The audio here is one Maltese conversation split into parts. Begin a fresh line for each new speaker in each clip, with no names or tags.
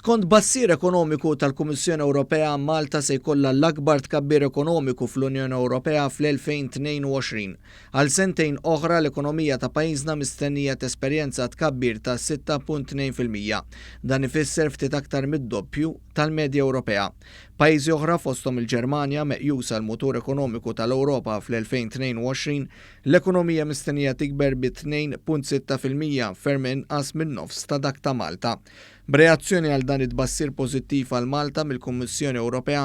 Skont bassir ekonomiku tal-Kummissjoni Ewropea, Malta se jkollha l-akbar tkabbir ekonomiku fl-Unjoni Ewropea fl-2022. Għal sentejn oħra l-ekonomija ta' pajjiżna mistennija tesperjenza tkabbir ta' 6.2%. Dan ifisser ftit aktar mid-doppju tal-medja Ewropea. Pajjiżi oħra fosthom il-Ġermanja meqjusa l-mutur ekonomiku tal-Ewropa fl-2022, l-ekonomija mistennija tikber bi 2.6% ferm inqas minn nofs ta' dak ta' Malta. B'reazzjoni għal dan it-tbassir pożittiv għal Malta mill-Kummissjoni Ewropea,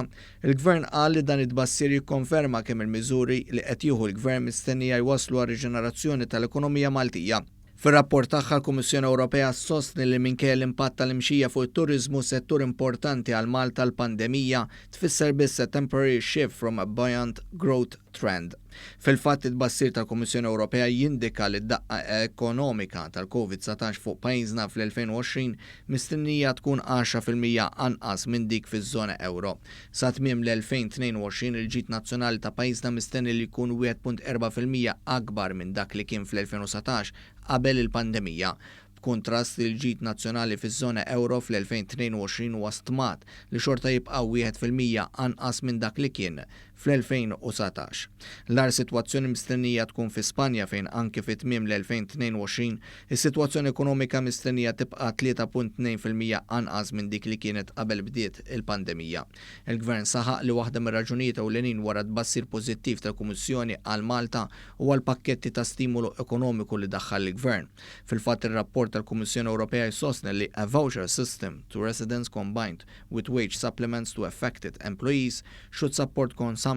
il-Gvern qal li dan it-tbassir jikkonferma kemm il-miżuri li qed jieħu l-Gvern mistennija jwasslu għal riġenerazzjoni tal-ekonomija Maltija. Fir-rapport tagħha l-Kummissjoni Ewropea sostni li minkejja l-impatt tal-imxija fuq it-turiżmu settur importanti għal Malta l-pandemija tfisser biss a temporary shift from a buoyant growth trend. Fil-fatt it-tbassir tal-Kummissjoni Ewropea jindika li d-daqqa ekonomika tal-COVID-19 fuq pajjiżna fl-2020 mistennija tkun 10% anqas minn dik fiż-żona euro. Sa tmiem l-2022 il-ġid nazzjonali ta' pajjiżna mistenni li jkun 1.4% akbar minn dak li kien fl-2019 qabel il-pandemija. B'kuntrast il-ġid nazzjonali fiż-żona euro fl-2022 huwa stmat li xorta jibqa' 1% anqas minn dak li kien fl-2019. L-ar sitwazzjoni mistennija tkun fi Spanja fejn anke fit-tmiem l-2022 is-sitwazzjoni ekonomika mistennija tibqa' 3.2% anqas minn dik li kienet qabel bdiet il-pandemija. Il-Gvern saħaq li waħda mir-raġunijiet ewlenin wara tbassir pożittiv tal-Kummissjoni għal Malta huwa l-pakketti ta' stimulu ekonomiku li daħħal il-Gvern. Fil-fatt ir-rapport tal-Kummissjoni Ewropea jsostni li a voucher system to residents combined with wage supplements to affected employees should support consumption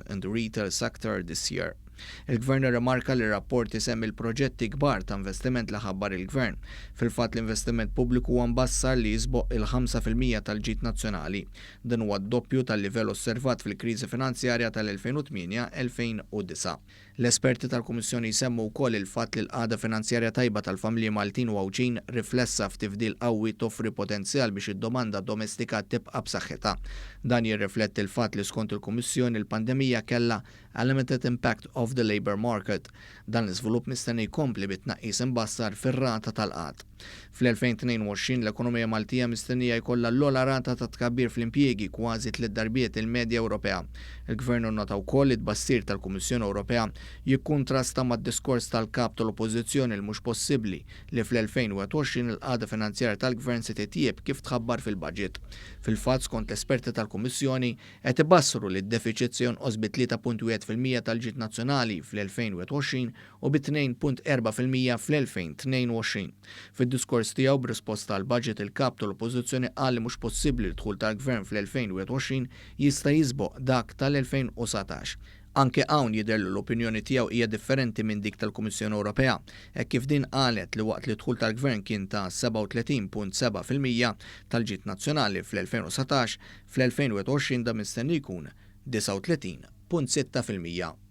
in the retail sector this year. Il-Gvern irrimarka li r-rapport isemmi l-proġetti kbar ta' investiment li ħabbar il-Gvern. Fil-fatt l-investiment pubbliku huwa mbassar li jisboq il-5% tal-ġid nazzjonali. Dan huwa d-doppju tal-livell osservat fil-kriżi finanzjarja tal-2008-2009. L-esperti tal-Kummissjoni jsemmu wkoll il-fatt li l-qagħda finanzjarja tajba tal-familji Maltin u Għawġin riflessa f'tifdil qawwi toffri potenzjal biex id-domanda domestika tibqa' b'saħħitha. Dan jirrifletti l-fatt li skont il-Kummissjoni l-pandemija kellha a limited impact of the labor market. Dan l-iżvilupp mistenni jkompli bit-tnaqqis imbassar fir-rata tal-qatt. Fl-2022 l-ekonomija Maltija mistennija jkollha l-ogħla rata ta' tkabbir fl-impjiegi kważi 3 darbiet il-medja Ewropea. Il-Gvern nnota wkoll it-tbassir tal-Kummissjoni Ewropea jikkuntrasta mad-diskors tal-kap tal-Oppożizzjoni li mhux possibbli li fl-2021 il-qagħda finanzjarja tal-Gvern se titjieb kif tħabbar fil-baġit. Fil-fatt skont l-esperti tal-Kummissjoni qed ibassru li d-deficit se jonqos bi 3.1% tal-ġid nazzjonali fl-2021 u bi 2.4% fl-2022. Fid-diskors tiegħu b'risposta għal budget il-kap tal-Oppożizzjoni qal li mhux possibbli l-dħul tal-Gvern fl-2021 jista' jisboq dak tal-2019. Anke hawn jidher li l-opinjoni tiegħu hija differenti minn dik tal-Kummissjoni Ewropea, hekk kif din qalet li waqt li dħul tal-Gvern kien ta' 37.7% tal-ġid nazzjonali fl-2019, fl-2020 da mistenni jkun 39.6%.